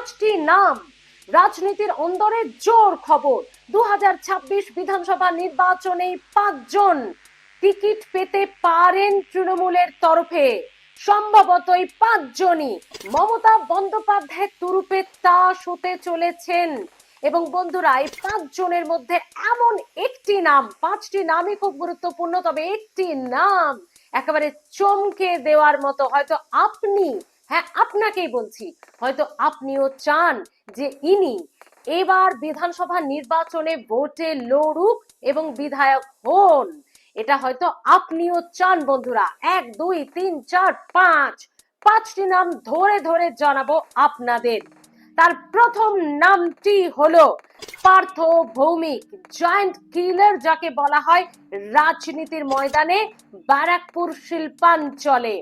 পাঁচটি নাম রাজনীতির অন্দরে জোর খবর। 2026 বিধানসভা নির্বাচনে 5 জন টিকিট পেতে পারেন তৃণমূলের তরফে। সম্ভবতই 5 জনই মমতা বন্দ্যোপাধ্যায়ের তুরুপে তাস হতে চলেছেন। এবং বন্ধুরা, এই 5 জনের মধ্যে এমন একটি নাম, 5টি নামই খুব গুরুত্বপূর্ণ, তবে একটি নাম একেবারে চমকে দেওয়ার মতো। হয়তো আপনি, হ্যাঁ আপনাকেই বলছি, হয়তো আপনিও চান যে ইনি এবার বিধানসভা নির্বাচনে ভোটে লড়ুক এবং বিধায়ক হন। এটা হয়তো আপনিও চান বন্ধুরা। 1 2 3 4 5, 5টি নাম ধরে ধরে জানাবো আপনাদের। তার প্রথম নামটি হলো পার্থ ভৌমিক, জায়ান্ট কিলার যাকে বলা হয় রাজনীতির ময়দানে ব্যারাকপুর শিল্পাঞ্চলে।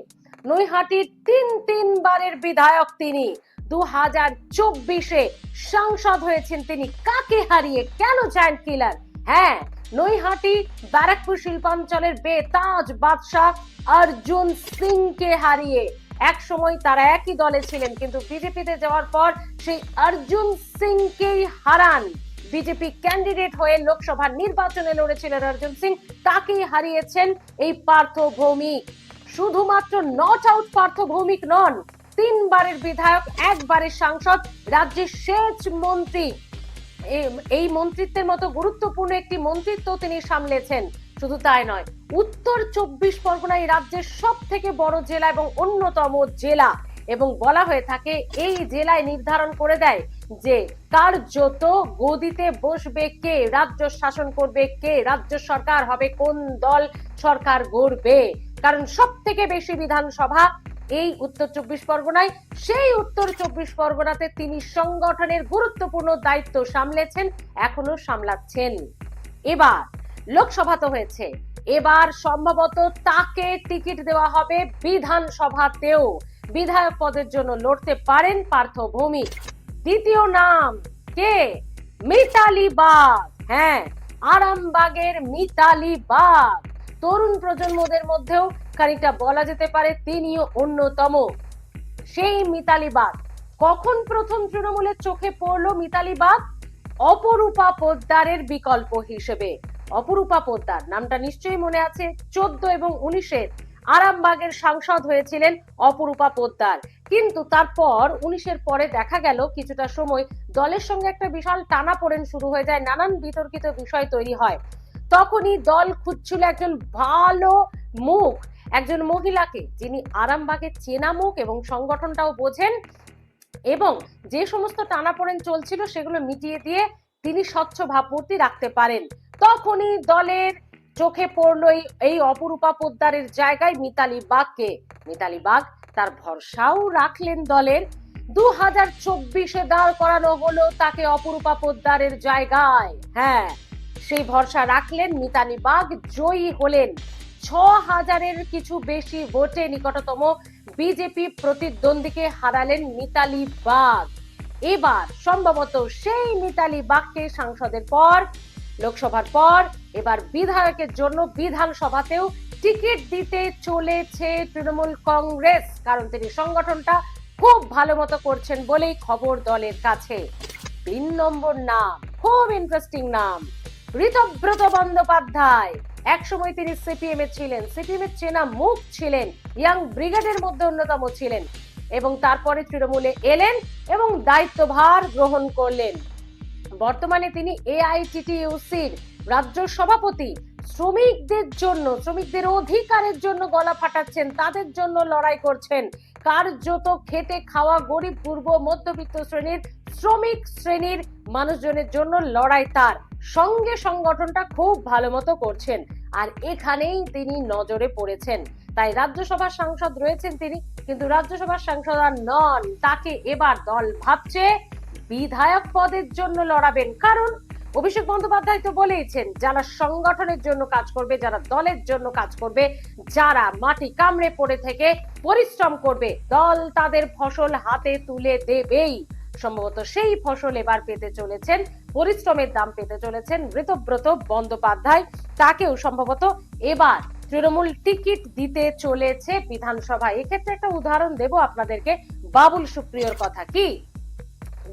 নৈহাটির 3 বারের বিধায়ক তিনি। 2024-এ সাংসদ হয়েছেন তিনি। কাকে হারিয়ে? কেন জায়ান্ট কিলার? হ্যাঁ, নৈহাটি ব্যারাকপুর শিল্পাঞ্চলের বেতাজ বাদশাহ অর্জুন সিংকে হারিয়ে। এক সময় তারা একই দলে ছিলেন, কিন্তু বিজেপিতে যাওয়ার পর সেই অর্জুন সিংকেই হারান। বিজেপি ক্যান্ডিডেট হয়ে লোকসভা নির্বাচনে লড়েছিলেন অর্জুন সিং, তাকেই হারিয়েছেন এই পার্থ ভৌমিক। শুধুমাত্র নট আউট পার্থ ভৌমিক নন, 3 বারের বিধায়ক, 1বারের সাংসদ, রাজ্যের সেচ মন্ত্রী। এই মন্ত্রিত্বের মতো গুরুত্বপূর্ণ একটি মন্ত্রিত্ব তিনি সামলেছেন। শুধু তাই নয়, উত্তর 24 পরগনা এই রাজ্যের সব থেকে বড় জেলা এবং অন্যতম জেলা, এবং বলা হয়ে থাকে এই জেলায় নির্ধারণ করে দেয় যে কার্যত গদিতে বসবে কে, রাজ্য শাসন করবে কে, রাজ্য সরকার হবে কোন দল সরকার গড়বে। কারণ সব থেকে বেশি বিধানসভা এই উত্তর 24 পরগনায়। সেই উত্তর 24 পরগনাতে তিনি সংগঠনের গুরুত্বপূর্ণ দায়িত্ব সামলেছেন, এখনো সামলাচ্ছেন। এবার লোকসভা তো হয়েছে, এবার সম্ভবত তাকে টিকিট দেওয়া হবে বিধানসভাতেও। বিধায়ক পদের জন্য লড়তে পারেন পার্থ ভৌমিক। দ্বিতীয় নাম কে? মিতালি বাগ। হ্যাঁ, আরামবাগের মিতালি বাগ। তরুণ প্রজন্মদের মধ্যেও খানিকটা বলা যেতে পারে তিনিও অন্যতম। সেই মিতালি বাগ কখন প্রথম তৃণমূলের চোখে পড়লো? মিতালি বাগ অপরূপা পোদ্দারের বিকল্প হিসেবে। অপরূপা পোদ্দার নামটা নিশ্চয়ই মনে আছে। 14 এবং 19-এ আরামবাগের সাংসদ হয়েছিলেন অপরূপা পোদ্দার। কিন্তু তারপর 19-এর পরে দেখা গেল কিছুটা সময় দলের সঙ্গে একটা বিশাল টানাপোড়েন শুরু হয়ে যায়, নানান বিতর্কিত বিষয় তৈরি হয়। তখনই দল খুঁজছিল একজন ভালো মুখ, একজন মহিলাকে যিনি আরামবাগের চেনা মুখ এবং সংগঠনটাও বোঝেন, এবং যে সমস্ত টানাপোড়েন চলছিল সেগুলো মিটিয়ে দিয়ে তিনি স্বচ্ছ ভাবমূর্তি রাখতে পারেন। তখনই দলের চোখে পড়লো এই অপরূপা পোদ্দারের জায়গায় মিতালি বাগকে। মিতালি বাগ তার ভরসাও রাখলেন দলের। 2024-এ দাঁড় করানো হলো তাকে অপরূপা পোদ্দারের জায়গায়। হ্যাঁ, সেই ভরসা রাখলেন, মিতালি বাগ জয়ী হলেন 6000-এর কিছু বেশি ভোটে। নিকটতম বিজেপি প্রতিদ্বন্দ্বীকে হারালেন মিতালি বাগ। এবার সম্ভবত সেই মিতালি বাগকে সাংসদের পর, লোকসভার পর, এবার বিধায়কের জন্য বিধানসভাতেও টিকিট দিতে চলেছে তৃণমূল কংগ্রেস। কারণ তিনি সংগঠনটা খুব ভালো মতো করছেন বলেই খবর দলের কাছে। 3 নম্বর নাম, খুব ইন্টারেস্টিং নাম, ঋতব্রত বন্দ্যোপাধ্যায়। একসময় তিনি সিপিএম এ ছিলেন, সিপিএম এর চেনা মুখ ছিলেন, ইয়াং ব্রিগেডের মধ্যে অন্যতম ছিলেন, এবং তারপরে তৃণমূলে এলেন এবং দায়িত্বভার গ্রহণ করলেন। বর্তমানে তিনি এআইটিটিইউসির রাজ্য সভাপতি। শ্রমিকদের জন্য, শ্রমিকদের অধিকারের জন্য গলা ফাটাচ্ছেন, তাদের জন্য লড়াই করছেন। কার্যত খেটে খাওয়া গরিব পূর্ব মধ্যবিত্ত শ্রেণীর, শ্রমিক শ্রেণীর মানুষজনের জন্য লড়াই তার। সঙ্গে সংগঠনটা খুব ভালো মতো করছেন, আর এখানেই তিনি নজরে পড়েছেন। তাই রাজ্যসভার সাংসদ রয়েছেন তিনি, কিন্তু রাজ্যসভার সাংসদ আর নন। তাকে এবার দল ভাবছে বিধায়ক পদের জন্য লড়াবেন। কারণ অভিষেক বন্দ্যোপাধ্যায় তো বলেইছেন, যারা সংগঠনের জন্য কাজ করবে, যারা দলের জন্য কাজ করবে, যারা মাটি কামড়ে পড়ে থেকে পরিশ্রম করবে, দল তাদের ফসল হাতে তুলে দেবেই। সম্ভবত সেই ফসল এবার পেতে চলেছেন, পরিশ্রমের দাম পেতে চলেছেন ঋতব্রত বন্দ্যোপাধ্যায়। তাকেও সম্ভবত এবার তৃণমূল টিকিট দিতে চলেছে বিধানসভায়। এক্ষেত্রে একটা উদাহরণ দেব আপনাদেরকে, বাবুল সুপ্রিয়র কথা। কি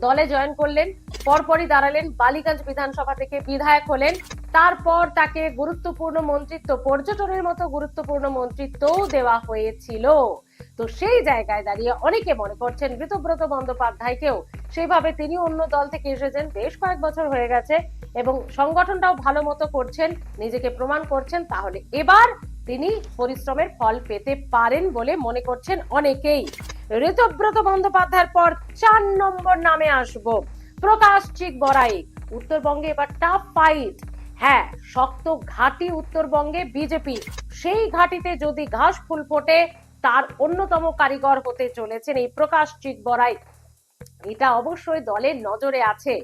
দলে জয়েন করলেন, পরপরই দাঁড়ালেন বালিগঞ্জ বিধানসভা থেকে বিধায়ক হলেন, তারপর তাকে গুরুত্বপূর্ণ মন্ত্রিত্ব, পর্যটনের মতো গুরুত্বপূর্ণ মন্ত্রিত্বও দেওয়া হয়েছিল। তো সেই জায়গায় দাঁড়িয়ে অনেকে মনে করছেন ঋতব্রত বন্দ্যোপাধ্যায়কেও সেইভাবে, তিনি অন্য দল থেকে এসেছেন, বেশ কয়েক বছর হয়ে গেছে এবং সংগঠনটাও ভালো মতো করছেন, নিজেকে প্রমাণ করছেন, তাহলে এবার তিনি পরিশ্রমের ফল পেতে পারেন বলে মনে করছেন অনেকেই। ঋতব্রত বন্দ্যোপাধ্যায়ের পর 4 নম্বর নামে আসব প্রকাশ চিকবরাই। উত্তরবঙ্গে এবার টাফ ফাইট। হ্যাঁ, শক্ত ঘাঁটি উত্তরবঙ্গে বিজেপি, সেই ঘাঁটিতে যদি ঘাস ফুল ফোটে তার অন্যতম কারিগর হতে চলেছেন এই প্রকাশ চিকবরাই। এটা অবশ্যই দলের নজরে আছে।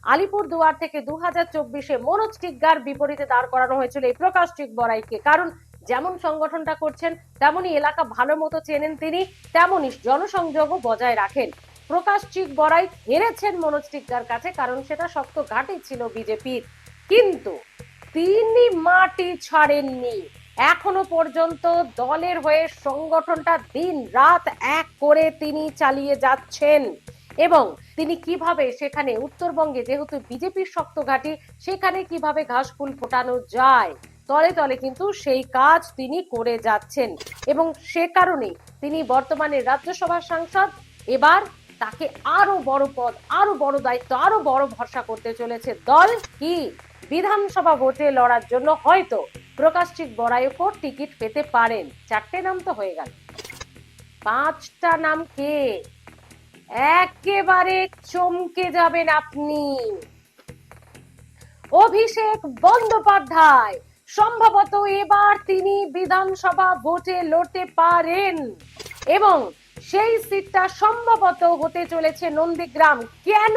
আলিপুরদুয়ার থেকে 2024-এ মনোজ টিগ্গার বিপরীতে দাঁড় করানো হয়েছিল এই প্রকাশ চিকবরাইকে, কারণ যেমন সংগঠনটা করছেন তেমনই এলাকা ভালো মতো চেনেন তিনি, তেমনই জনসংযোগও বজায় রাখেন। প্রকাশ চিকবরাই হেরেছেন মনোজ টিগ্গার কাছে, কারণ সেটা শক্ত ঘাঁটি ছিল বিজেপির, কিন্তু তিনি মাটি ছাড়েননি। এখনো পর্যন্ত দলের হয়ে সংগঠনটা দিন রাত এক করে তিনি চালিয়ে যাচ্ছেন এবং তিনি কিভাবে সেখানে উত্তরবঙ্গে, যেহেতু বিজেপির শক্ত ঘাঁটি, সেখানে কিভাবে ঘাস ফুল ফোটানো যায়, তলে তলে কিন্তু সেই কাজ তিনি করে যাচ্ছেন এবং সে কারণে তিনি বর্তমানে রাজ্যসভার সাংসদ। এবার তাকে আরো বড় পদ, আরো বড় দায়িত্ব, আরো বড় ভরসা করতে চলেছে দল। কি বিধানসভা ভোটে লড়ার জন্য হয়তো প্রকাশ চিকবরাইও টিকিট পেতে পারেন। 4টে নাম তো হয়ে গেল, 5টা নাম কে? একেবারে চমকে যাবেন আপনি। অভিষেক বন্দ্যোপাধ্যায় সম্ভবত এবার তিনি বিধানসভা ভোটে লড়তে পারেন এবং সেই সিটটা সম্ভবত হতে চলেছে নন্দীগ্রাম। কেন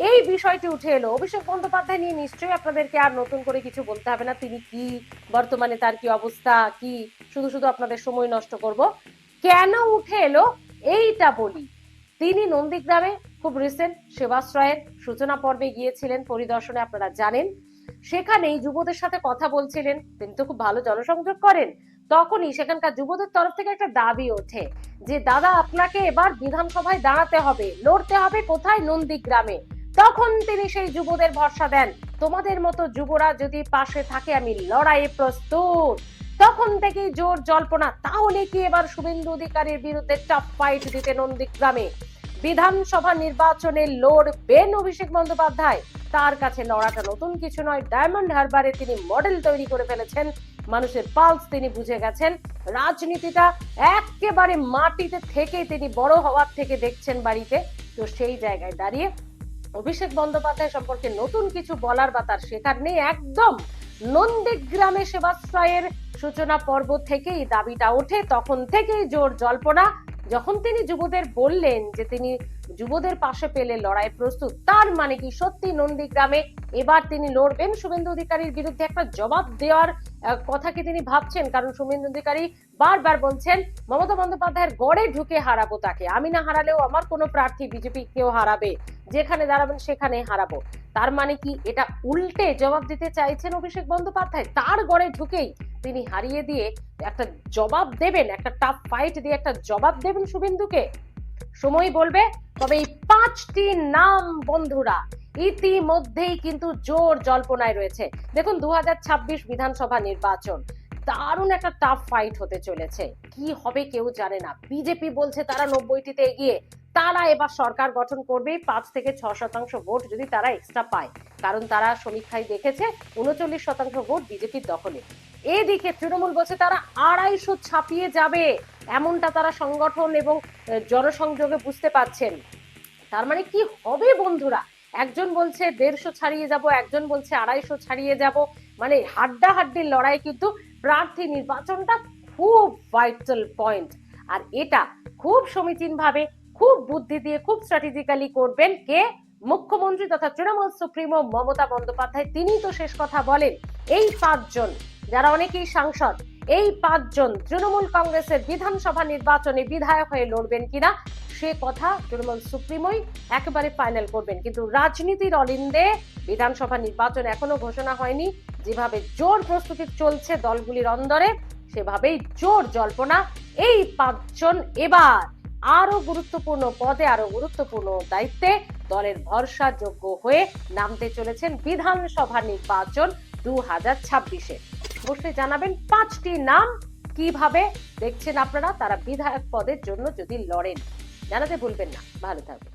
এই বিষয়টি উঠে এলো? অভিষেক বন্দ্যোপাধ্যায় নিয়ে নিশ্চয়ই আপনাদেরকে আর নতুন করে কিছু বলতে হবে না, তিনি কি, বর্তমানে তার কি অবস্থা, কি শুধু শুধু আপনাদের সময় নষ্ট করব। কেন উঠে এলো এইটা বলি। তিনি নন্দীগ্রামে খুব রিসেন্ট সেবাশ্রয়ের সূচনা পর্বে গিয়েছিলেন পরিদর্শনে, আপনারা জানেন। সেখানেই যুবদের সাথে কথা বলছিলেন, তিনি তো খুব ভালো জনসংযোগ করেন। তখনই সেখানকার যুবদের তরফ থেকে একটা দাবি ওঠে যে দাদা, আপনাকে এবার বিধানসভায় দাঁড়াতে হবে, লড়তে হবে। কোথায়? নন্দীগ্রামে। তখন তিনি সেই যুবদের ভরসা দেন, তোমাদের মতো যুবরা যদি পাশে থাকে আমি লড়াইয়ে প্রস্তুত। তখন থেকেই জোর জল্পনা, তাহলে কি এবার শুভেন্দু অধিকারীর বিরুদ্ধে টাফ ফাইট দিতে নন্দীগ্রামে বিধানসভা নির্বাচনে লড়বেন অভিষেক বন্দ্যোপাধ্যায়। তার কাছে লড়াটা নতুন কিছু নয়, ডায়মন্ড হারবারে তিনি মডেল তৈরি করে ফেলেছেন, মানুষের পালস তিনি বুঝে গেছেন। রাজনীতিটা একেবারে মাটিতে থেকে তিনি বড় হওয়ার থেকে দেখছেন বাড়িতে। তো সেই জায়গায় দাঁড়িয়ে অভিষেক বন্দ্যোপাধ্যায় সম্পর্কে নতুন কিছু বলার বা তার শেখার নেই একদম। নন্দীগ্রামে সেবাশ্রয়ের সূচনা পর্ব থেকেই দাবিটা ওঠে, তখন থেকেই জোর জল্পনা। যখন তিনি যুবদের বললেন যে তিনি যুবদের পাশে পেলে লড়াই প্রস্তুত, তার মানে কি সত্যি নন্দীগ্রামে এবার তিনি লড়বেন শুভেন্দু অধিকারীর বিরুদ্ধে? একটা জবাব দেওয়ার কথা কি তিনি ভাবছেন? কারণ শুভেন্দু অধিকারী বারবার বলছেন মমতা বন্দ্যোপাধ্যায়ের গড়ে ঢুকে হারাবো তাকে, আমি না হারালেও আমার কোনো প্রার্থী বিজেপি কেউ হারাবে, যেখানে দাঁড়াবেন সেখানে হারাবো। তার মানে কি এটা উল্টে জবাব দিতে চাইছেন অভিষেক বন্দ্যোপাধ্যায়? তার গড়ে ঢুকেই তিনি হারিয়ে দিয়ে একটা জবাব দেবেন, একটা টাফ ফাইট দিয়ে একটা জবাব দেবেন শুভেন্দুকে? সময় বলবে। তবে এই 5টি নাম বন্ধুরা ইতিমধ্যেই কিন্তু জোর জল্পনায় রয়েছে। দেখুন, 2026 বিধানসভা নির্বাচন দারুণ একটা টাফ ফাইট হতে চলেছে। কি হবে কেউ জানে না। বিজেপি বলছে তারা 90টিতে এগিয়ে, তারা এবার সরকার গঠন করবে 5 থেকে 6% ভোট যদি তারা এক্সট্রা পায়, কারণ তারা সমীক্ষায় দেখেছে 39% ভোট বিজেপির দখলে। এদিকে তৃণমূল বলছে তারা 250 ছাপিয়ে যাবে, এমনটা তারা সংগঠন এবং জনসংযোগে বুঝতে পারছেন। তার মানে কি হবে বন্ধুরা? একজন বলছে 150 ছাড়িয়ে যাব, একজন বলছে 250 ছাড়িয়ে যাব। মানে হাড্ডাহাড্ডির লড়াই, কিন্তু প্রার্থী নির্বাচনটা খুব ভাইটাল পয়েন্ট। আর এটা খুব সমীচীন ভাবে, খুব বুদ্ধি দিয়ে, খুব স্ট্র্যাটেজিক্যালি করবেন কে? মুখ্যমন্ত্রী তথা তৃণমূল সুপ্রিমো মমতা বন্দ্যোপাধ্যায়। তিনি তো শেষ কথা বলেন। এই 5 জন যারা অনেকেই সাংসদ, এই 5 জন তৃণমূল কংগ্রেসের বিধানসভা নির্বাচনে বিধায়ক হয়ে লড়বেন কিনা সে কথা তৃণমূল সুপ্রিমোই একেবারে ফাইনাল করবেন। কিন্তু রাজনীতির অলিন্দে বিধানসভা নির্বাচন এখনো ঘোষণা হয়নি। যেভাবে জোর প্রস্তুতি চলছে দলগুলির অন্দরে, সেভাবেই জোর জল্পনা এই 5 জন এবার আরো গুরুত্বপূর্ণ পদে, আরো গুরুত্বপূর্ণ দায়িত্বে দলের ভরসাযোগ্য হয়ে নামতে চলেছেন বিধানসভা নির্বাচন 2026-এ। অবশ্যই জানাবেন 5টি নাম কিভাবে দেখছেন আপনারা, তারা বিধায়ক পদের জন্য যদি লড়েন। জানাতে ভুলবেন না। ভালো থাকবেন।